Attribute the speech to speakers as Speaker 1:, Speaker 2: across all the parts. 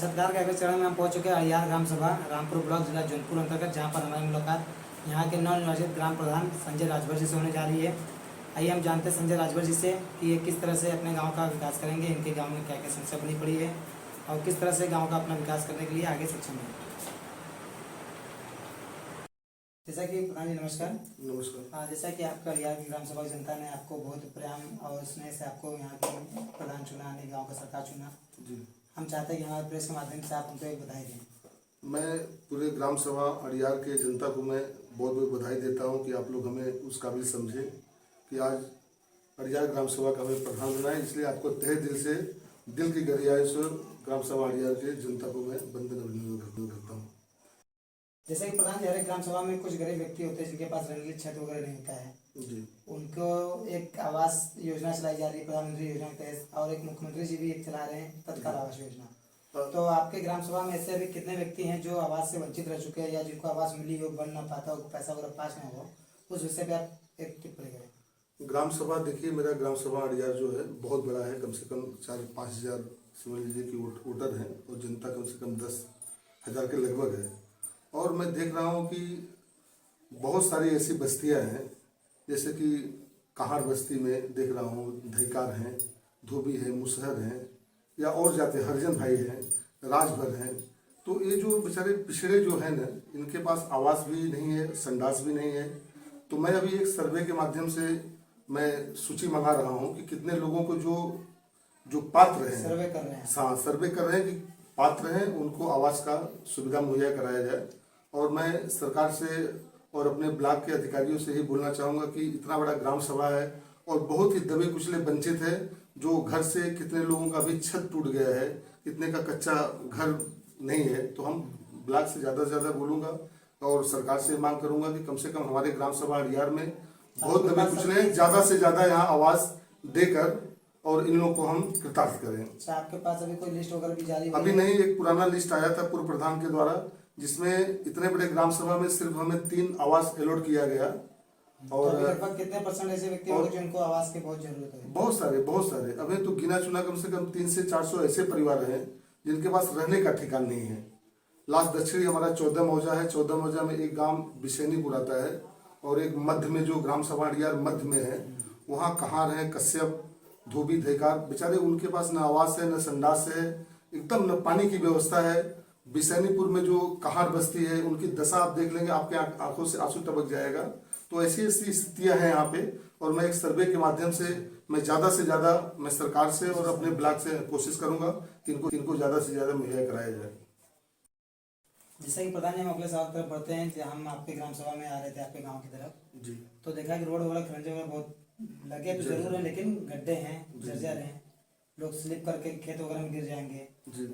Speaker 1: छतरपुर के अगले चरण में हम पहुंच चुके हैं अड़ियार ग्राम सभा रामपुर ब्लॉक जिला जौनपुर अंतर्गत, जहां पर हमारी मुलाकात यहां के नवनिर्वाचित ग्राम प्रधान संजय राजभर जी से होने जा रही है। आइए हम जानते हैं संजय राजभर जी से कि ये किस तरह से अपने गांव का विकास करेंगे, इनके गांव में क्या क्या समस्या बनी पड़ी है और किस तरह से गांव का अपना विकास करने के लिए आगे सक्षम है। जैसा कि प्रधान जी नमस्कार।
Speaker 2: नमस्कार।
Speaker 1: जैसा कि आपका अड़ियार की ग्राम सभा जनता ने आपको बहुत प्रेम और स्नेह से आपको यहाँ के प्रधान चुना, गाँव का सरकार चुना
Speaker 2: जी,
Speaker 1: हम चाहते हैं कि हमारे प्रेस के माध्यम से आप उनको एक बधाई दें।
Speaker 2: मैं पूरे ग्राम सभा अड़ियार के जनता को मैं बहुत बहुत बधाई देता हूं कि आप लोग हमें उस काबिल समझे कि आज अड़ियार ग्राम सभा का हमें प्रधान बनाए। इसलिए आपको तहे दिल से, दिल की गहराई से ग्राम सभा अड़ियार के जनता को मैं वंदन अभिनंदन करता हूँ।
Speaker 1: जैसे कि प्रधान जी, हर एक ग्राम सभा में कुछ गरीब व्यक्ति होते हैं जिनके पास रंगीन छत वगैरह नहीं होता है,
Speaker 2: जी,
Speaker 1: उनको एक आवास योजना चलाई जा रही है प्रधानमंत्री योजना के तहत, और एक मुख्यमंत्री जी भी एक चला रहे हैं तत्काल आवास योजना। तो आपके ग्राम सभा में ऐसे अभी कितने व्यक्ति हैं जो आवास से वंचित रह चुके हैं या जिनको आवास मिली हो, बन ना पाता हो, पैसा वगैरह पास ना हो, उस विषय पे आप एक टिप्पणी करें।
Speaker 2: ग्राम सभा देखिए, मेरा ग्राम सभा अड़ियार जो है बहुत बड़ा है। कम से कम 4-5 हज़ार समझ लीजिए कि वोटर हैं और जनता कम से कम 10,000 के लगभग है। और मैं देख रहा हूँ कि बहुत सारी ऐसी बस्तियाँ हैं, जैसे कि कहार बस्ती में देख रहा हूँ धईकार हैं, धोबी है, मुसहर हैं, या और जाते हरिजन भाई हैं, राजभर हैं। तो ये जो बेचारे पिछड़े जो हैं ना, इनके पास आवास भी नहीं है, संडास भी नहीं है। तो मैं अभी एक सर्वे के माध्यम से मैं सूची मंगा रहा हूँ कि कितने लोगों को जो पात्र हैं,
Speaker 1: सर्वे कर रहे हैं।
Speaker 2: हाँ, सर्वे कर रहे हैं कि पात्र हैं, उनको आवास का सुविधा मुहैया कराया जाए। और मैं सरकार से और अपने ब्लॉक के अधिकारियों से ही बोलना चाहूँगा कि इतना बड़ा ग्राम सभा है और बहुत ही दबे कुचले वंचित है, जो घर से कितने लोगों का भी छत टूट गया है, कितने का कच्चा घर नहीं है। तो हम ब्लॉक से ज़्यादा बोलूँगा और सरकार से मांग करूँगा कि कम से कम हमारे ग्राम सभा अड़ियार में बहुत दबे कुचले हैं, ज़्यादा से ज़्यादा यहाँ आवास देकर और इन लोगों को हम कृतार्थ करें।
Speaker 1: अच्छा, आपके पास अभी कोई लिस्ट वगैरह भी जारी
Speaker 2: अभी नहीं, एक पुराना लिस्ट आया था पूर्व प्रधान के द्वारा, जिसमें इतने बड़े ग्राम सभा में सिर्फ हमें 3 आवास अलॉट किया गया। और
Speaker 1: तो लगभग कितने % ऐसे व्यक्ति होंगे जिनको आवास की बहुत जरूरत है?
Speaker 2: बहुत सारे अभी तो गिना चुना कम से कम 300 से 400 ऐसे परिवार हैं जिनके पास रहने का ठिकाना नहीं है। लास्ट दक्षिणी हमारा 14 मौजा है। 14 मौजा में एक गांव बिसैनीपुर आता है और एक मध्य में जो ग्राम सभा अड़ियार मध्य में है, वहाँ कहार है, कश्यप, धोबी, धैकार, बेचारे उनके पास न आवास है, न संडास है, एकदम न पानी की व्यवस्था है। बिसैनीपुर में जो कहार बस्ती है, उनकी दशा आप देख लेंगे, आपके आंखों से आंसू टपक जाएगा। तो ऐसी ऐसी स्थितियां हैं यहाँ पे। और मैं एक सर्वे के माध्यम से मैं ज़्यादा से ज़्यादा मैं सरकार से और अपने ब्लॉक से कोशिश करूंगा कि इनको ज़्यादा से ज़्यादा मुहैया कराया जाए।
Speaker 1: जैसा कि प्रधान जी, हम अगले सवाल तरफ बढ़ते हैं कि हम आपके ग्राम सभा में आ रहे थे आपके गाँव की तरफ
Speaker 2: जी,
Speaker 1: तो देखा कि रोड वगैरह खरंजे वगैरह बहुत लगे तो जरूर है, लेकिन गड्ढे हैं, जर्जर हैं, लोग स्लिप करके खेत वगैरह में गिर जाएंगे,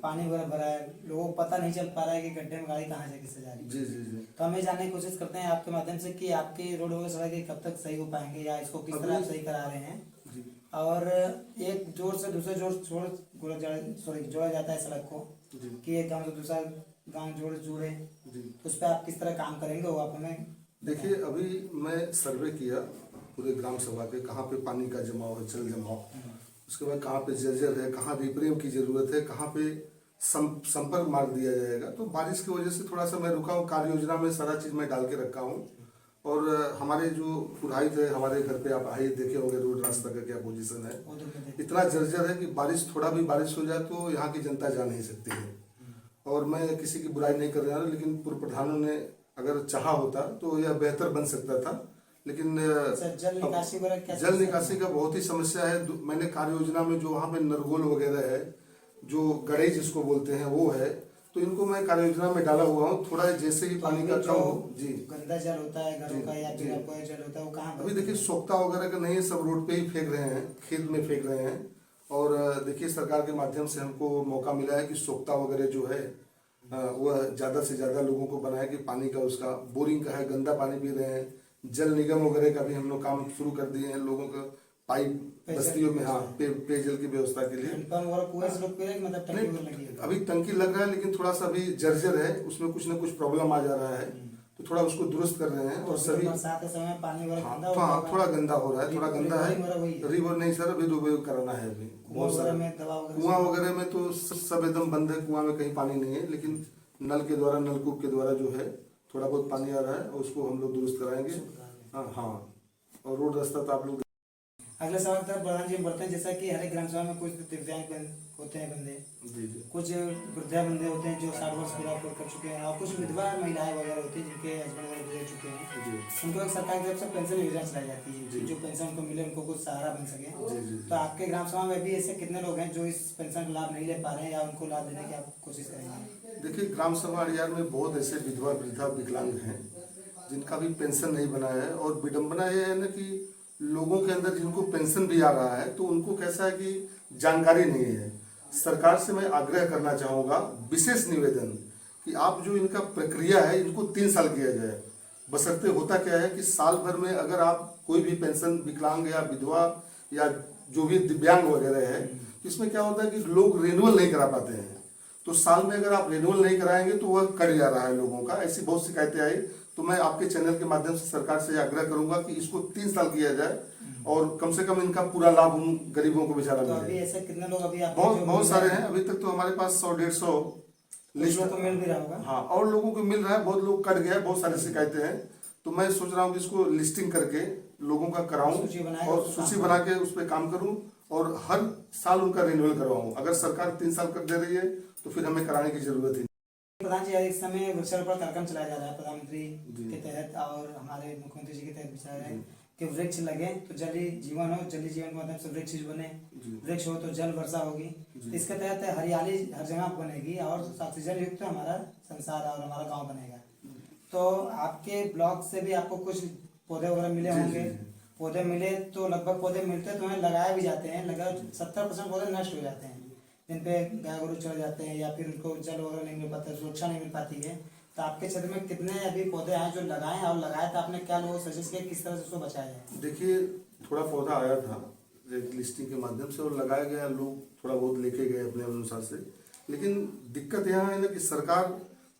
Speaker 1: पानी वगैरह भरा है, लोगों को पता नहीं चल पा रहा है कि गड्ढे में गाड़ी कहाँ से किससे जा रही है।
Speaker 2: जी, जी, जी।
Speaker 1: तो हम ये जानने की कोशिश करते हैं आपके माध्यम से कि आपके रोड वगैरह सड़क कब तक सही हो पाएंगे या इसको किस तरह आप सही करा रहे हैं। और एक जोड़ से दूसरे जोड़ा जाता है सड़क को कि एक गाँव से दूसरा गाँव जुड़े, तो उस पर आप किस तरह काम करेंगे वो आप हमें
Speaker 2: देखिए, अभी मैं सर्वे किया पूरे ग्राम सभा के, कहाँ पे पानी का जमाव है, जल जमाव, उसके बाद कहाँ पे जर्जर है, कहाँ रिपेयरिंग की जरूरत है, कहाँ पे संपर्क मार्ग दिया जाएगा। तो बारिश की वजह से थोड़ा सा मैं रुका हूँ। कार्य योजना में सारा चीज़ मैं डाल के रखा हूँ। और हमारे जो पुरोहित है, हमारे घर पे आप आइए, देखे होंगे रोड रास्ता का क्या पोजीशन है। इतना जर्जर है कि थोड़ा भी बारिश हो जाए तो यहाँ की जनता जा नहीं सकती है। और मैं किसी की बुराई नहीं कर रहा हूँ, लेकिन पूर्व प्रधानों ने अगर चाहा होता तो यह बेहतर बन सकता था। लेकिन जल निकासी का बहुत ही समस्या है। मैंने कार्य योजना में जो वहाँ पे नरगोल वगैरह है, जो गड़े जिसको बोलते हैं, वो है, तो इनको मैं कार्य योजना में डाला हुआ हूँ। थोड़ा जैसे ही पानी का कम हो, जी,
Speaker 1: गंदा जल होता है घरों का या फिर कोई जल होता है वो कहाँ?
Speaker 2: अभी देखिए, सोख्ता वगैरह का नहीं है, सब रोड पे ही फेंक रहे हैं, खेत में फेंक रहे हैं। और देखिए, सरकार के माध्यम से हमको मौका मिला है कि सोख्ता वगैरह जो है वह ज़्यादा से ज़्यादा लोगों को बनाया कि पानी का, उसका बोरिंग का है, गंदा पानी पी रहे हैं। जल निगम वगैरह का भी हम लोग काम शुरू कर दिए हैं, लोगों का पाइप बस्तियों में, हाँ, पेयजल की व्यवस्था के लिए। अभी टंकी लग रहा है, लेकिन थोड़ा सा अभी जर्जर है, उसमें कुछ ना कुछ प्रॉब्लम आ जा रहा है। तो तो थोड़ा उसको दुरुस्त कर रहे हैं। और सभी
Speaker 1: बरसात के समय पानी वगैरह
Speaker 2: हाँ
Speaker 1: गंदा होता
Speaker 2: हाँ
Speaker 1: होगा।
Speaker 2: थोड़ा गंदा हो रहा है, थोड़ा गंदा है।
Speaker 1: रिपेयरिंग वगैरह हुई है?
Speaker 2: रिवर नहीं सर, अभी रिपेयर कराना है अभी
Speaker 1: कुआं
Speaker 2: बहुत
Speaker 1: वगैरह
Speaker 2: सारा।
Speaker 1: में दवा वगैरह
Speaker 2: कुआं वगैरह में तो सब एकदम बंद है, कुआं में कहीं पानी नहीं है, लेकिन नल के द्वारा, नलकूप के द्वारा जो है थोड़ा बहुत पानी आ रहा है और उसको हम लोग दुरुस्त कराएंगे। हाँ हाँ, और रोड रास्ता तो आप लोग।
Speaker 1: अगले सवाल तक प्रधान जी बढ़ते हैं। जैसा कि हर एक ग्राम सभा में कुछ दिव्यांग होते हैं बंदे,
Speaker 2: जी जी
Speaker 1: कुछ वृद्धा बंदे होते हैं जो 60 वर्ष पूरा कर चुके हैं, और कुछ विधवा महिलाएं वगैरह होती हैं जिनके हस्बैंड वगैरह गुजर चुके हैं।
Speaker 2: जी
Speaker 1: उनको एक सरकार की तरफ से पेंशन योजना चलाई जाती है कि
Speaker 2: जी।
Speaker 1: जो पेंशन उनको मिले, उनको कुछ सहारा बन सके।
Speaker 2: जी जी।
Speaker 1: तो आपके ग्राम सभा में भी ऐसे कितने लोग हैं जो इस पेंशन का लाभ नहीं ले पा रहे हैं, या उनको लाभ देने की आप कोशिश करेंगे?
Speaker 2: देखिए, ग्राम सभा अड़ियार में बहुत ऐसे विधवा वृद्धा विकलांग हैं जिनका भी पेंशन नहीं बना है। और विडम्बना यह है ना कि लोगों के अंदर जिनको पेंशन भी आ रहा है तो उनको कैसा है कि जानकारी नहीं है। सरकार से मैं आग्रह करना चाहूँगा, विशेष निवेदन, कि आप जो इनका प्रक्रिया है इनको 3 साल किया जाए। बशर्ते होता क्या है कि साल भर में अगर आप कोई भी पेंशन विकलांग या विधवा या जो भी दिव्यांग वगैरह है, तो इसमें क्या होता है कि लोग रिन्यूअल नहीं करा पाते हैं। तो साल में अगर आप रिन्यूअल नहीं कराएंगे तो वह कट जा रहा है लोगों का। ऐसी बहुत शिकायतें आई। तो मैं आपके चैनल के माध्यम से सरकार से आग्रह करूंगा कि इसको 3 साल किया जाए और कम से कम इनका पूरा लाभ उन गरीबों को बेचारा
Speaker 1: तो अभी
Speaker 2: मिले।
Speaker 1: ऐसे कितने लोग अभी आपके
Speaker 2: बहुत
Speaker 1: जो
Speaker 2: बहुत
Speaker 1: मिल
Speaker 2: सारे
Speaker 1: रहे
Speaker 2: हैं अभी तक तो हमारे पास 100-150
Speaker 1: कुछ
Speaker 2: लिस्ट।
Speaker 1: लोग को मिल भी रहा होगा।
Speaker 2: हाँ, और लोगों को मिल रहा है, बहुत लोग कट गया, बहुत सारी शिकायतें हैं। तो मैं सोच रहा हूँ कि इसको लिस्टिंग करके लोगों का कराऊं
Speaker 1: सूची बनाए
Speaker 2: और
Speaker 1: उस पर
Speaker 2: सूची
Speaker 1: काम
Speaker 2: बना के उस पर काम करूं और हर साल उनका रिन्यूअल करवाऊं। अगर सरकार 3 साल कर दे रही है तो फिर हमें कराने की जरूरत ही नहीं।
Speaker 1: प्रधान जी, एक समय वृक्षारोपण कार्यक्रम चलाया जा रहा है प्रधानमंत्री
Speaker 2: जी।
Speaker 1: के तहत और हमारे मुख्यमंत्री जी के तहत विचार है कि वृक्ष लगे तो जल ही जीवन हो, जल ही जीवन के माध्यम से वृक्ष बने,
Speaker 2: जी।
Speaker 1: वृक्ष हो तो जल वर्षा होगी।
Speaker 2: जी।
Speaker 1: तो इसके तहत हरियाली हर जगह बनेगी और ऑक्सीजन युक्त हमारा संसार और हमारा गांव बनेगा। तो आपके ब्लॉक से भी आपको कुछ पौधे वगैरह मिले
Speaker 2: जी,
Speaker 1: होंगे।
Speaker 2: जी, जी।
Speaker 1: पौधे मिले तो लगभग पौधे मिलते तो हैं, लगाए भी जाते हैं, लगभग 70% पौधे नष्ट हो जाते हैं जिन पे गाय गोरू चढ़ जाते हैं या फिर उनको जल वगैरह नहीं मिल पाता, सुरक्षा नहीं मिल पाती है। तो आपके क्षेत्र में कितने अभी पौधे हैं जो लगाए हैं, और लगाए तो आपने क्या लोगों को सजेस्ट किया किस तरह से उसको बचाया जाए?
Speaker 2: देखिए, थोड़ा पौधा आया था एक लिस्टिंग के माध्यम से और लगाया गया, लोग थोड़ा बहुत लेके गए अपने अनुसार से। लेकिन दिक्कत यहाँ है ना कि सरकार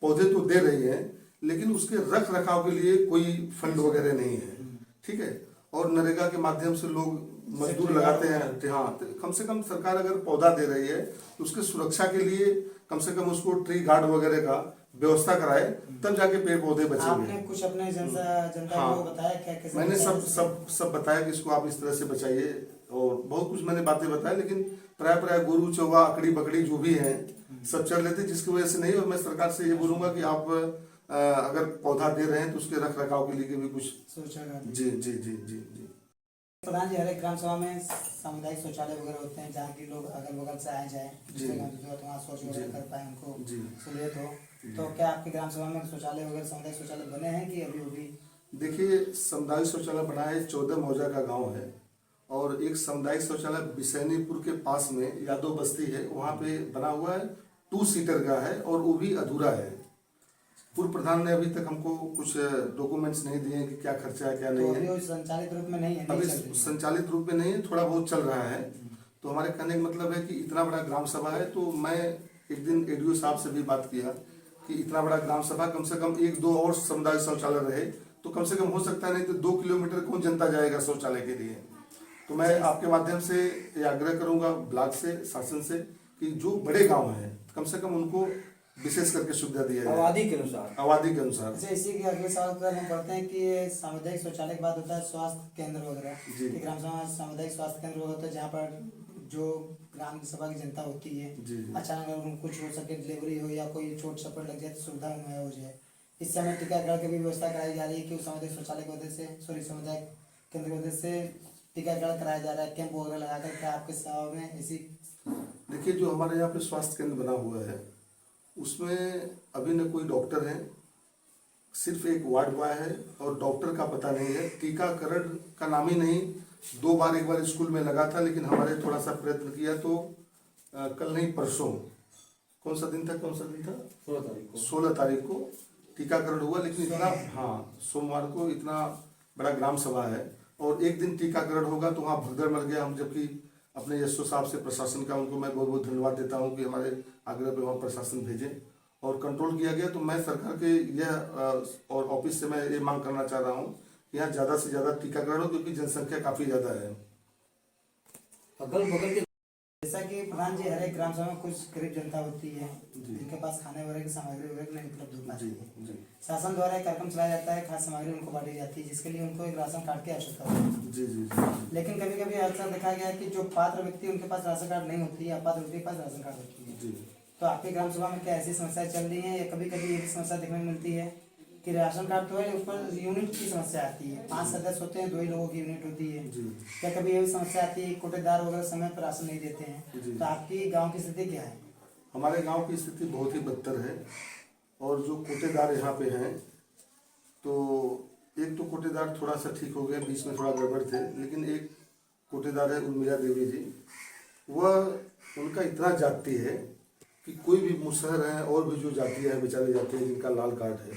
Speaker 2: पौधे तो दे रही है लेकिन उसके रख रखाव के लिए कोई फंड वगैरह नहीं है, ठीक है। और नरेगा के माध्यम से लोग मजदूर लगाते हैं। हाँ, तो कम से कम सरकार अगर पौधा दे रही है तो उसके सुरक्षा के लिए कम से कम उसको ट्री गार्ड वगैरह का व्यवस्था कराए, तब जाके पेड़ पौधे बचेंगे।
Speaker 1: आपने कुछ अपने जनता
Speaker 2: हाँ,
Speaker 1: को बताया क्या कैसे?
Speaker 2: मैंने सब बताया कि इसको आप इस तरह से बचाइए और बहुत कुछ मैंने बातें बताया। लेकिन प्राय गोरू चौवा अकड़ी बकड़ी जो भी है सब चल लेते, जिसकी वजह से नहीं। और मैं सरकार से ये बोलूंगा कि आप अगर पौधा दे रहे हैं तो उसके रख रखाव के लिए भी कुछ
Speaker 1: सोचा कर।
Speaker 2: जी जी जी जी जी।
Speaker 1: प्रधान जी, हर एक ग्राम सभा में सामुदायिक शौचालय वगैरह होते हैं जहाँ की लोग अगल बगल से आए जाए,
Speaker 2: जी।
Speaker 1: वहाँ शौच वगैरह कर पाए, उनको
Speaker 2: जी।
Speaker 1: सहूलियत हो। तो क्या आपके ग्राम सभा में शौचालय वगैरह सामुदायिक शौचालय बने हैं कि अभी भी?
Speaker 2: देखिए, सामुदायिक शौचालय बना है, 14 मौजा का गांव है और एक सामुदायिक शौचालय बिसैनीपुर के पास में यादव बस्ती है, वहाँ पे बना हुआ है, 2 सीटर का है और वो भी अधूरा है। पूर्व प्रधान ने अभी तक हमको कुछ डॉक्यूमेंट्स नहीं दिए कि क्या खर्चा है क्या
Speaker 1: तो
Speaker 2: नहीं
Speaker 1: अभी
Speaker 2: है।
Speaker 1: वो संचालित रूप में नहीं है,
Speaker 2: अभी
Speaker 1: नहीं चल रही है।
Speaker 2: संचालित रूप में नहीं है, थोड़ा बहुत चल रहा है। तो हमारे कहने का मतलब है कि इतना बड़ा ग्राम सभा है, तो मैं एक दिन एडीओ साहब से भी बात किया कि इतना बड़ा ग्राम सभा कम से कम 1-2 और सामुदायिक शौचालय रहे तो कम से कम हो सकता है, नहीं तो 2 किलोमीटर कौन जनता जाएगा शौचालय के लिए। तो मैं आपके माध्यम से ये आग्रह करूंगा ब्लॉक से, शासन से, कि जो बड़े गांव हैं कम से कम उनको विशेष करके सुविधा दिया जाए
Speaker 3: आबादी के अनुसार।
Speaker 2: आबादी के अनुसार।
Speaker 1: अच्छा, इसी के अगले सवाल पर हम पढ़ते हैं कि ये सामुदायिक शौचालय के बाद होता है स्वास्थ्य केंद्र वगैरह।
Speaker 2: जी।
Speaker 1: कि ग्राम सभा सामुदायिक स्वास्थ्य केंद्र वगैरह होता है जहाँ पर जो ग्राम सभा की जनता होती है,
Speaker 2: जी, जी।
Speaker 1: अचानक अगर उनको कुछ हो सके, डिलीवरी हो या कोई चोट चपट लग जाए तो सुविधा उन्हें हो जाए। इस समय टीकाकरण की भी व्यवस्था कराई जा रही है कि उस सामुदायिक शौचालय की वजह से, सामुदायिक केंद्र की वजह से टीकाकरण कराया जा रहा है, कैंप वगैरह लगाकर। क्या आपके सेवा में ऐसी?
Speaker 2: देखिए, जो हमारे यहाँ पे स्वास्थ्य केंद्र बना हुआ है उसमें अभी न कोई डॉक्टर है, सिर्फ एक वार्ड बॉय है और डॉक्टर का पता नहीं है। टीकाकरण का नाम ही नहीं। 2 बार, एक बार स्कूल में लगा था लेकिन हमारे थोड़ा सा प्रयत्न किया तो कल नहीं परसों, कौन सा दिन था 16 तारीख को टीकाकरण हुआ। लेकिन इतना, हाँ, सोमवार को इतना बड़ा ग्राम सभा है और एक दिन टीकाकरण होगा तो वहाँ भगदड़ मच गया। हम जबकि अपने एसओ साहब से, प्रशासन का, उनको मैं बहुत बहुत धन्यवाद देता हूँ कि हमारे आग्रह पे वहाँ प्रशासन भेजें और कंट्रोल किया गया। तो मैं सरकार के और ऑफिस से मैं ये मांग करना चाह रहा हूँ कि यहाँ ज़्यादा से ज़्यादा टीकाकरण हो, क्योंकि जनसंख्या काफ़ी ज़्यादा है।
Speaker 1: अगल बगल के जैसा कि प्रधान जी, हर एक ग्राम सभा में कुछ गरीब जनता होती है
Speaker 2: जी।
Speaker 1: जिनके पास खाने वगैरह की सामग्री वगैरह नहीं उपलब्ध हो पाती है।
Speaker 2: जी
Speaker 1: शासन द्वारा एक कार्यक्रम चलाया जाता है, खाद्य सामग्री उनको बांटी जाती है, जिसके लिए उनको एक राशन कार्ड की आवश्यकता होती है।
Speaker 2: जी जी जी
Speaker 1: लेकिन कभी कभी अक्सर देखा गया है कि जो पात्र व्यक्ति उनके पास राशन कार्ड नहीं होती है, अपात्र व्यक्ति के पास राशन कार्ड होती है।
Speaker 2: जी।
Speaker 1: तो आपके ग्राम सभा में क्या ऐसी समस्याएं चल रही हैं, या कभी कभी ये भी समस्या देखने में मिलती है कि राशन कार्ड तो है, ऊपर यूनिट की समस्या आती है, 5 सदस्य होते हैं, 2 ही लोगों की यूनिट होती है।
Speaker 2: जी।
Speaker 1: क्या कभी ये भी समस्या आती है कोटेदार वगैरह समय पर राशन नहीं देते
Speaker 2: जी।
Speaker 1: हैं? तो आपकी गांव की स्थिति क्या है?
Speaker 2: हमारे गांव की स्थिति बहुत ही बदतर है। और जो कोटेदार यहाँ पे हैं, तो एक तो कोटेदार थोड़ा सा ठीक हो गया, बीच में थोड़ा गड़बड़ थे, लेकिन एक कोटेदार है उर्मिला देवी जी, वह उनका इतना जाति है कि कोई भी मुसहर है और भी जो जातियाँ हैं बेचारे जाते हैं जिनका लाल कार्ड है,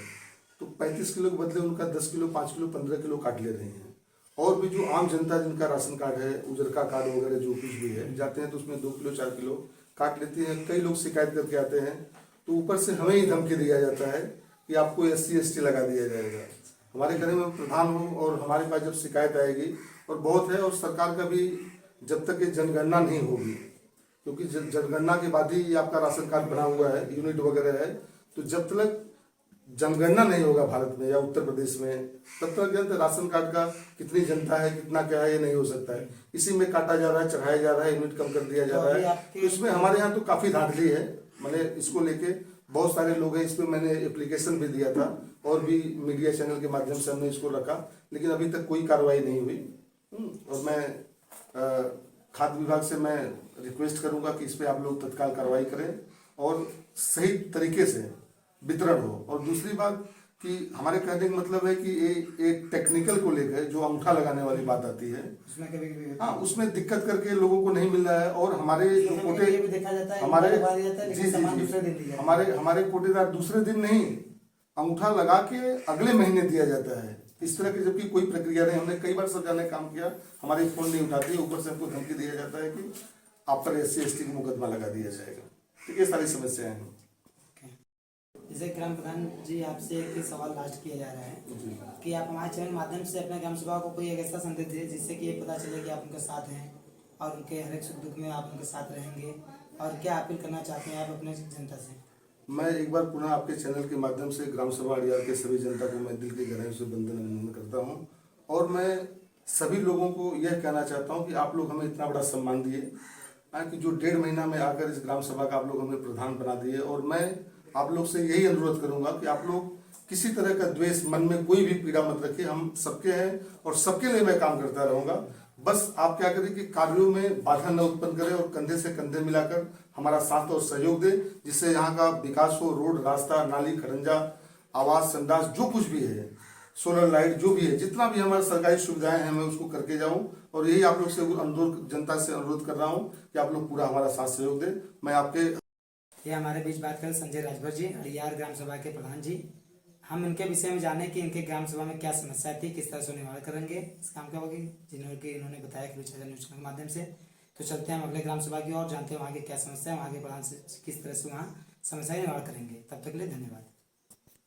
Speaker 2: तो 35 किलो के बदले उनका 10 किलो, 5 किलो, 15 किलो काट ले रहे हैं। और भी जो आम जनता जिनका राशन कार्ड है, उजरका कार्ड वगैरह जो कुछ भी है, जाते हैं तो उसमें 2 किलो 4 किलो काट लेती हैं। कई लोग शिकायत करके आते हैं, तो ऊपर से हमें ही धमकी दिया जाता है कि आपको SC ST लगा दिया जाएगा। हमारे घर में प्रधान हो और हमारे पास जब शिकायत आएगी, और बहुत है, और सरकार का भी जब तक ये जनगणना नहीं होगी, क्योंकि जनगणना के बाद ही आपका राशन कार्ड बना हुआ है, यूनिट वगैरह है, तो जब तक जनगणना नहीं होगा भारत में या उत्तर प्रदेश में, तब तक राशन कार्ड का कितनी जनता है, कितना क्या है, ये नहीं हो सकता है। इसी में काटा जा रहा है, चढ़ाया जा रहा है, यूनिट कम कर दिया जा रहा है। तो इसमें हमारे यहाँ तो काफ़ी धांधली है, मैंने इसको लेके बहुत सारे लोग हैं, इस पर मैंने एप्लीकेशन भी दिया था, और भी मीडिया चैनल के माध्यम से हमने इसको रखा, लेकिन अभी तक कोई कार्रवाई नहीं हुई। और मैं खाद्य विभाग से मैं रिक्वेस्ट करूंगा कि इस पर आप लोग तत्काल कार्रवाई करें और सही तरीके से वितरण हो। और दूसरी बात कि हमारे कहने का मतलब है कि एक टेक्निकल को लेकर जो अंगूठा लगाने वाली बात आती है,
Speaker 1: उसमें कभी
Speaker 2: हाँ, उसमें दिक्कत करके लोगों को नहीं मिल रहा है। और हमारे जो कोटे हमारे कोटेदार दूसरे दिन नहीं, अंगूठा लगा के अगले महीने दिया जाता है इस तरह की, जबकि कोई प्रक्रिया नहीं। हमने कई बार समझाने का काम किया, हमारी फोन नहीं उठाती, ऊपर से हमको धमकी दिया जाता है कि आप पर SC ST का मुकदमा लगा दिया जाएगा। तो ये सारी समस्याएं हैं।
Speaker 1: जैसे ग्राम प्रधान जी, आपसे एक सवाल लास्ट किया जा रहा है कि आप हमारे चैनल माध्यम से अपने ग्राम सभा को कोई एक ऐसा संदेश दे जिससे कि ये पता चले कि आप उनके साथ हैं और उनके हर एक सुख दुख में आप उनके साथ रहेंगे, और क्या अपील करना चाहते हैं आप अपने जनता से?
Speaker 2: मैं एक बार पुनः आपके चैनल के माध्यम से ग्राम सभा अड़ियार के सभी जनता को मैं दिल की गहराई से वंदन अभिनंदन करता हूँ। और मैं सभी लोगों को यह कहना चाहता हूँ कि आप लोग हमें इतना बड़ा सम्मान दिए, कि जो 1.5 महीना में आकर इस ग्राम सभा का आप लोग हमें प्रधान बना दिए। और मैं आप लोग से यही अनुरोध करूंगा कि आप लोग किसी तरह का द्वेष, मन में कोई भी पीड़ा मत रखिए, हम सबके हैं और सबके लिए मैं काम करता रहूंगा। बस आप क्या करें कि कार्यों में बाधा न उत्पन्न करें और कंधे से कंधे मिलाकर हमारा साथ और सहयोग दें, जिससे यहाँ का विकास हो। रोड, रास्ता, नाली, खड़ंजा, आवास, संडास, जो कुछ भी है, सोलर लाइट, जो भी है, जितना भी हमारी सरकारी सुविधाएं हैं, मैं उसको करके जाऊं। और यही आप लोग से अनुरोध, जनता से अनुरोध कर रहा हूं कि आप लोग पूरा हमारा साथ सहयोग दें। मैं आपके
Speaker 1: ये हमारे बीच बात करें संजय राजभर जी, अड़ियार ग्राम सभा के प्रधान जी। हम इनके विषय में जाने कि इनके ग्राम सभा में क्या समस्या थी, किस तरह से निवारण करेंगे, इस काम का होगी जिन्होंने इन्होंने बताया कि न्यूज के माध्यम से। तो चलते हैं हम अगले ग्राम सभा की ओर, जानते हैं वहाँ की क्या समस्या है, वहाँ के प्रधान से किस तरह से वहाँ समस्या निवारण करेंगे। तब तक के लिए धन्यवाद।